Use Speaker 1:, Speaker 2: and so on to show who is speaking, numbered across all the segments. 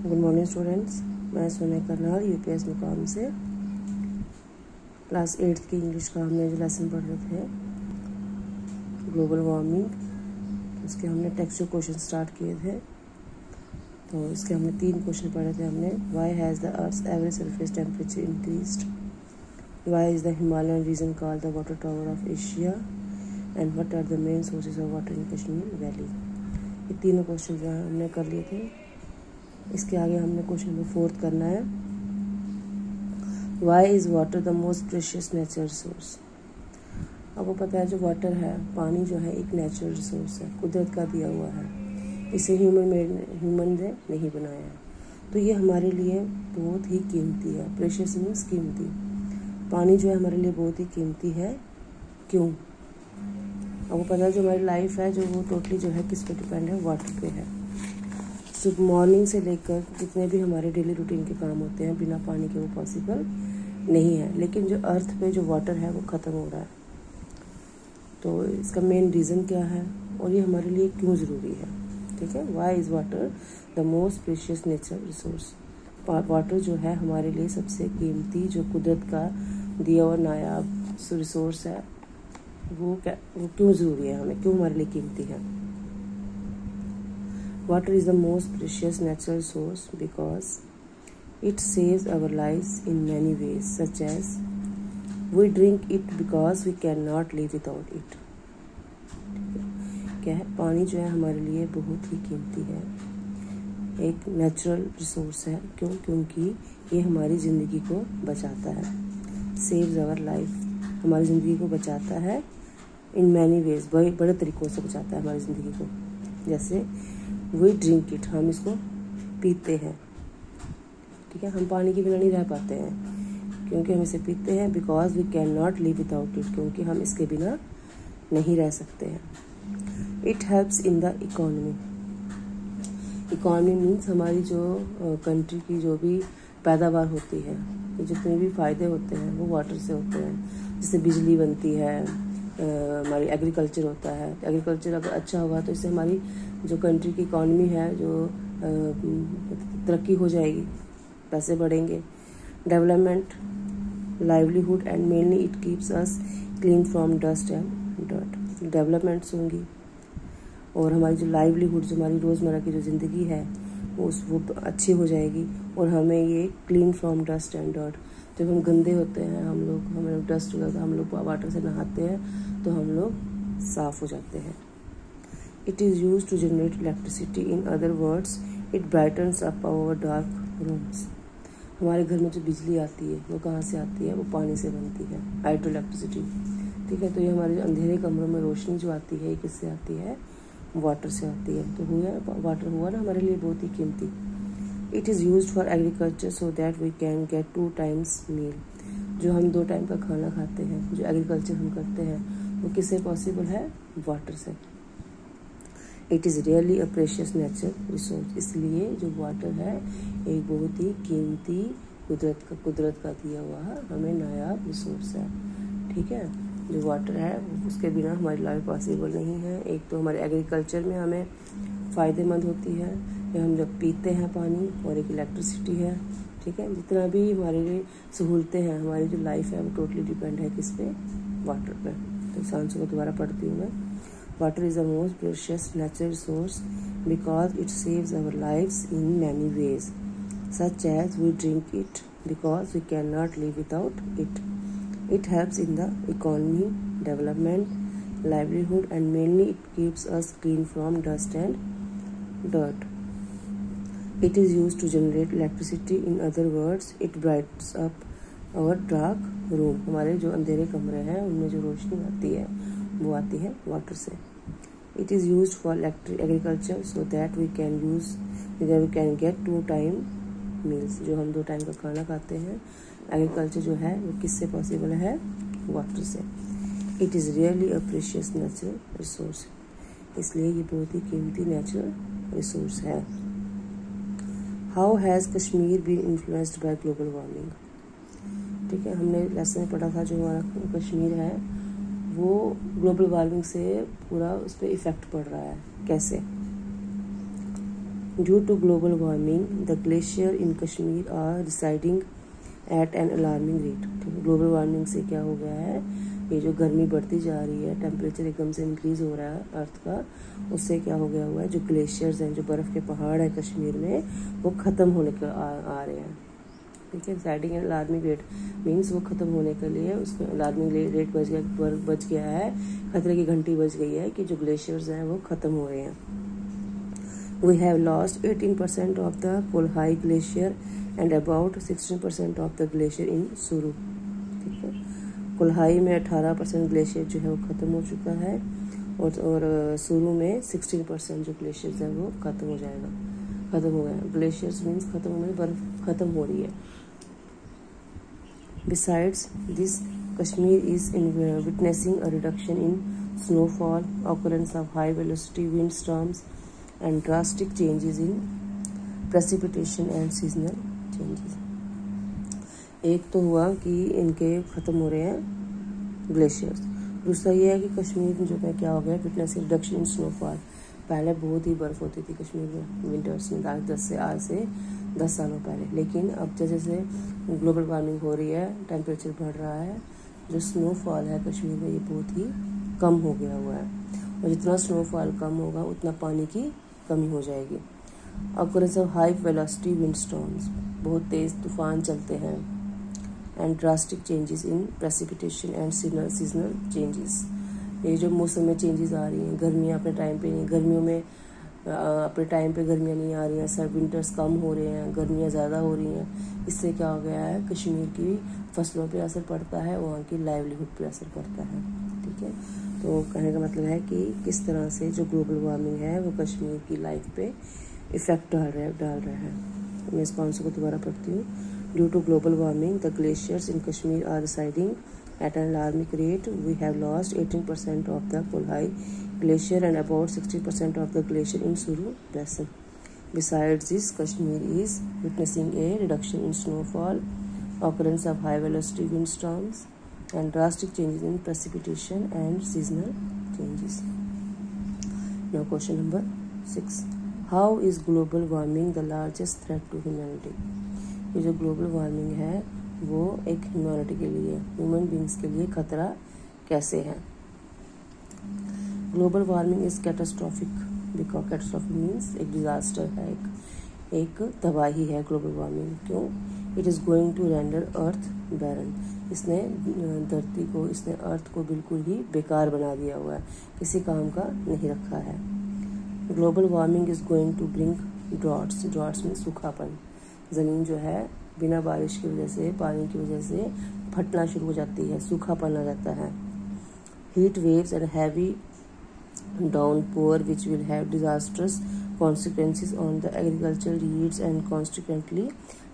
Speaker 1: Good morning students, मैं Sonia Karnal UPS मुकाम से क्लास 8th की इंग्लिश का हमने जो लेसन पढ़ रहे थे ग्लोबल वार्मिंग, उसके हमने टेक्सचर क्वेश्चन स्टार्ट किए थे। तो इसके हमने 3 क्वेश्चन पढ़े थे। हमने why has the earth's average surface temperature increased, why is the Himalayan region called the water tower of Asia, and what are the main sources of water in Kashmir valley. ये तीनों क्वेश्चन जो है हमने कर लिए थे। इसके आगे हमने क्वेश्चन नंबर 4 करना है। Why is water the most precious natural resource. आपको पता है जो वाटर है, पानी जो है एक नेचुरल रिसोर्स है, कुदरत का दिया हुआ है। इसे ह्यूमन ने नहीं बनाया है। तो ये हमारे लिए बहुत ही कीमती है। प्रेशियस मीन्स कीमती। पानी जो है हमारे लिए बहुत ही कीमती है। क्यों? आपको पता है जो हमारी लाइफ है जो वो टोटली जो है किस पे डिपेंड है? वाटर पे है। सुबह मॉर्निंग से लेकर जितने भी हमारे डेली रूटीन के काम होते हैं बिना पानी के वो पॉसिबल नहीं है। लेकिन जो अर्थ पे जो वाटर है वो ख़त्म हो रहा है। तो इसका मेन रीज़न क्या है और ये हमारे लिए क्यों ज़रूरी है? ठीक है, why is water the most precious natural resource. Water जो है हमारे लिए सबसे कीमती जो कुदरत का दिया हुआ नायाब रिसोर्स है, वो क्यों ज़रूरी है हमें, क्यों हमारे लिए कीमती है? Water is the most precious natural resource because it saves our lives in many ways, such as we drink it because we cannot live without it. क्या है? पानी जो है हमारे लिए बहुत ही कीमती है, एक नेचुरल रिसोर्स है। क्यों? क्योंकि ये हमारी ज़िंदगी को बचाता है। सेव्स आवर लाइफ, हमारी ज़िंदगी को बचाता है इन मैनी वेज, बड़े तरीक़ों से बचाता है हमारी ज़िंदगी को। जैसे वी ड्रिंक इट, हम इसको पीते हैं। ठीक है, हम पानी के बिना नहीं रह पाते हैं क्योंकि हम इसे पीते हैं। Because we can not live without it, क्योंकि हम इसके बिना नहीं रह सकते हैं। It helps in the economy. Economy means हमारी जो कंट्री की जो भी पैदावार होती है, जितने भी फ़ायदे होते हैं वो वाटर से होते हैं। जैसे बिजली बनती है, हमारी एग्रीकल्चर होता है। एग्रीकल्चर अगर अच्छा होगा तो इससे हमारी जो कंट्री की इकॉनमी है जो तरक्की हो जाएगी, पैसे बढ़ेंगे। Development, livelihood and mainly it keeps us clean from dust and dirt. Developments होंगी और हमारी जो लाइवलीहुड, जो हमारी रोज़मर्रा की जो ज़िंदगी है वो अच्छी हो जाएगी। और हमें ये clean from dust and dirt, जब हम गंदे होते हैं, हमें डस्ट हो जाता है, हम लोग वाटर से नहाते हैं तो हम लोग साफ़ हो जाते हैं। It is used to generate electricity. In other words, it brightens up our dark rooms. हमारे घर में जो बिजली आती है वो कहाँ से आती है? वो पानी से बनती है, हाइड्रो इलेक्ट्रिसिटी। ठीक है, तो ये हमारे जो अंधेरे कमरों में रोशनी जो आती है ये किससे आती है? वाटर से आती है। तो वाटर हुआ ना हमारे लिए बहुत ही कीमती। It is use for agriculture so that we can get 2 times meal. जो हम 2 टाइम का खाना खाते हैं, जो एग्रीकल्चर हम करते हैं, वो किससे पॉसिबल है? वाटर से। It is really a precious natural resource. इसलिए जो वाटर है एक बहुत ही कीमती कुदरत का दिया हुआ हमें नायाब रिसोर्स है। ठीक है, जो वाटर है उसके बिना हमारी लाइफ पॉसिबल नहीं है। एक तो हमारे एग्रीकल्चर में हमें फ़ायदेमंद होती है या हम जब पीते हैं पानी, और एक इलेक्ट्रिसिटी है। ठीक है, जितना भी हमारे लिए सहूलतें हैं, हमारी जो लाइफ है वो टोटली डिपेंड है किस पे? वाटर पे। तो इस आंसर को दोबारा पढ़ती हूँ मैं। Water is the most precious natural resource because it saves our lives in many ways, such as we drink it because we cannot live without it. It helps in the economy, development, livelihood, and mainly it keeps us clean from dust and dirt. It is used to generate electricity. In other words, it brightens up our dark room. हमारे जो अंधेरे कमरे हैं उनमें जो रोशनी आती है वो आती है वाटर से। It is used for agriculture so that we can get 2 time meals. जो हम 2 टाइम का खाना खाते हैं, एग्रीकल्चर जो है वो किससे पॉसिबल है? वाटर से। It is really a precious natural resource. इसलिए ये बहुत ही कीमती नेचुरल रिसोर्स है। How has Kashmir been influenced by global warming? ठीक है, हमने लेसन में पढ़ा था जो हमारा कश्मीर है वो ग्लोबल वार्मिंग से पूरा उस पर इफ़ेक्ट पड़ रहा है। कैसे? Due to global warming, the glacier in Kashmir are receding at an alarming rate. ठीक है, ग्लोबल वार्मिंग से क्या हो गया है, ये जो गर्मी बढ़ती जा रही है, टेम्परेचर एकदम से इंक्रीज हो रहा है अर्थ का, उससे क्या हो गया हुआ है, जो ग्लेशियर्स हैं, जो बर्फ़ के पहाड़ हैं कश्मीर में, वो ख़त्म होने के आ रहे हैं। ठीक है, residing and alarming rate means वो ख़त्म होने के लिए उसका अलार्मिंग रेट बच गया है, खतरे की घंटी बज गई है कि जो ग्लेशियर्स हैं वो ख़त्म हो रहे हैं। We have lost 18% of the Kolhai glacier and about 16% of the glacier in Suru. ठीक है, कोल्हाई में 18% ग्लेशियर जो है वो ख़त्म हो चुका है और सुरू में 16% जो ग्लेशियर्स है वो ख़त्म हो गया। ग्लेशियर्स मीन्स ख़त्म होने, बर्फ़ ख़त्म हो रही है। Besides this, Kashmir is witnessing a reduction in snowfall, occurrence of high-velocity windstorms, and drastic changes in precipitation and seasonal changes. एक तो हुआ कि इनके ख़त्म हो रहे हैं ग्लेशियर्स, दूसरा ये है कि कश्मीर जो है क्या हो गया, विटनेसिंग रिडक्शन इन स्नोफॉल। पहले बहुत ही बर्फ़ होती थी कश्मीर में विंटर्स में, आज से 10 सालों पहले, लेकिन अब जैसे जैसे ग्लोबल वार्मिंग हो रही है, टेम्परेचर बढ़ रहा है, जो स्नोफॉल है कश्मीर में ये बहुत ही कम हो गया हुआ है, और जितना स्नोफॉल कम होगा उतना पानी की कमी हो जाएगी। Occurrence of high velocity wind storms, बहुत तेज़ तूफान चलते हैं, and drastic changes in precipitation and seasonal changes. ये जो मौसम में चेंजेस आ रही हैं, गर्मियाँ अपने टाइम पे नहीं, गर्मियों में अपने टाइम पे गर्मियाँ नहीं आ रही हैं, सब विंटर्स कम हो रहे हैं, गर्मियाँ ज़्यादा हो रही हैं। इससे क्या हो गया है, कश्मीर की फसलों पे असर पड़ता है, वहाँ की लाइवलीहुड पे असर पड़ता है। ठीक है, तो कहने का मतलब है कि किस तरह से जो ग्लोबल वार्मिंग है वो कश्मीर की लाइफ पे इफ़ेक्ट डाल रहा है। मैं इस आंसर को दोबारा पढ़ती हूँ। Due to global warming, the glaciers in Kashmir are receding at an alarming rate. We have lost 18% of the Kolhai glacier and about 60% of the glacier in Suru basin. Besides this, Kashmir is witnessing a reduction in snowfall, occurrence of high-velocity windstorms, and drastic changes in precipitation and seasonal changes. Now, question number 6. How is global warming the largest threat to humanity? ये जो global warming है वो एक humanity के लिए, human beings के लिए खतरा कैसे है। Global warming is catastrophic because catastrophic means एक डिज़ास्टर है, एक तबाही है ग्लोबल वार्मिंग। क्यों? It is going to render earth barren, इसने धरती को, इसने अर्थ को बिल्कुल ही बेकार बना दिया हुआ है, किसी काम का नहीं रखा है। Global warming is going to bring droughts में सूखापन, ज़मीन जो है बिना बारिश की वजह से, पानी की वजह से फटना शुरू हो जाती है, सूखापन आ जाता है। Heat waves and heavy downpour which will have disasters consequences on the agriculture yields and consequently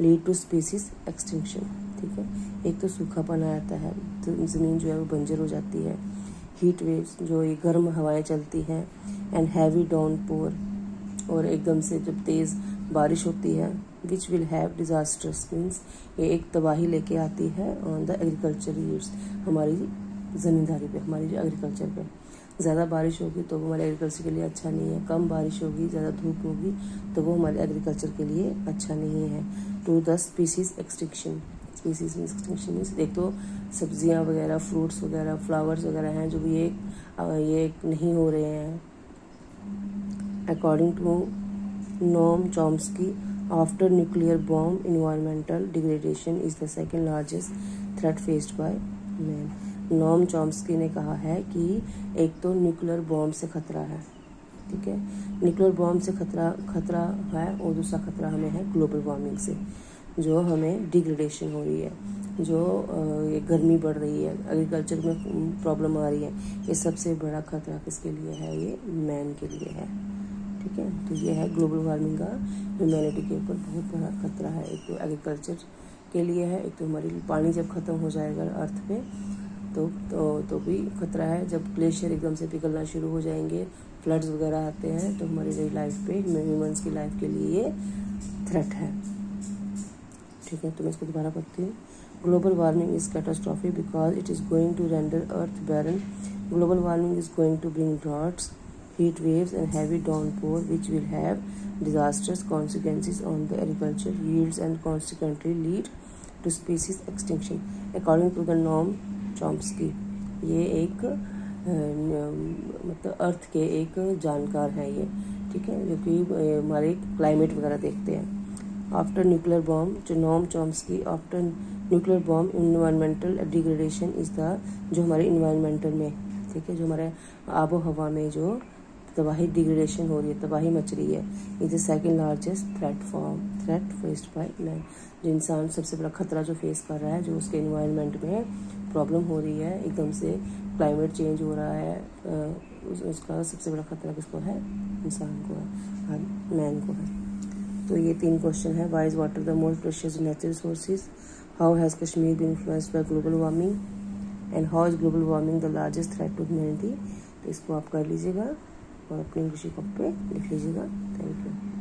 Speaker 1: lead to species extinction. ठीक है, एक तो सूखापन आ जाता है, तो ज़मीन जो है वो बंजर हो जाती है। हीट वेव्स, जो ये गर्म हवाएं चलती हैं, एंड हैवी डाउनपोर, और एकदम से जब तेज़ बारिश होती है, विच विल हैव डिजास्टर्स मीन्स ये एक तबाही लेके आती है ऑन द एग्रीकल्चर यील्ड्स, हमारी ज़मींदारी पे, हमारी जो एग्रीकल्चर पे। ज़्यादा बारिश होगी तो वो हमारे एग्रीकल्चर के लिए अच्छा नहीं है, कम बारिश होगी, ज़्यादा धूप होगी तो वो हमारे एग्रीकल्चर के लिए अच्छा नहीं है। To the species extinction, species means extinction means एक तो सब्जियाँ वगैरह, फ्रूट्स वगैरह, फ्लावर्स वगैरह हैं जो भी ये नहीं हो रहे हैं। According to Noam Chomsky, after nuclear bomb, environmental degradation is the second largest threat faced by man. Noam Chomsky ने कहा है कि एक तो न्यूक्लियर बॉम्ब से खतरा है, ठीक है, न्यूक्लियर बॉम्ब से खतरा है, और दूसरा खतरा हमें है ग्लोबल वार्मिंग से, जो हमें डिग्रेडेशन हो रही है, जो ये गर्मी बढ़ रही है, एग्रीकल्चर में प्रॉब्लम आ रही है, ये सबसे बड़ा खतरा किसके लिए है, ये मैन के लिए है। ठीक है, तो ये है ग्लोबल वार्मिंग का ह्यूमैनिटी के ऊपर बहुत बड़ा खतरा है। एक तो एग्रीकल्चर के लिए है, एक तो हमारी पानी जब ख़त्म हो जाएगा अर्थ पे तो भी खतरा है। जब ग्लेशियर एकदम से पिघलना शुरू हो जाएंगे, फ्लड्स वगैरह आते हैं, तो हमारी लाइफ पे, ह्यूमन्स की लाइफ के लिए ये थ्रेट है। ठीक है, तो मैं इसको दोबारा पढ़ती हूँ। Global warming is catastrophic because it is going to render earth barren. Global warming is going to bring droughts, heat waves and heavy downpour which will have disastrous consequences on the agriculture yields and consequently lead to species extinction according to the Noam Chomsky। ये एक मतलब अर्थ के एक जानकार हैं ये, ठीक है, जो कि हमारे क्लाइमेट वगैरह देखते हैं। आफ्टर न्यूक्लियर बॉम्ब, जो Noam Chomsky, after nuclear bomb environmental degradation is the, जो हमारे इन्वायरमेंटल में, ठीक है, जो हमारे आबो हवा में जो तबाही डिग्रेडेशन हो रही है, तबाही मच रही है, is the second largest threat faced by man. जो इंसान सबसे बड़ा खतरा जो फेस कर रहा है, जो उसके इन्वायरमेंट में प्रॉब्लम हो रही है, एकदम से क्लाइमेट चेंज हो रहा है, उसका सबसे बड़ा खतरा किसको है? इंसान को है, मैन को है। तो ये 3 क्वेश्चन है। Why is water the most precious natural resources? How has Kashmir been influenced by global warming? And how is global warming the largest threat to humanity? तो इसको आप कर लीजिएगा और अपनी इंग्लिश कॉपी पे लिख लीजिएगा। Thank you.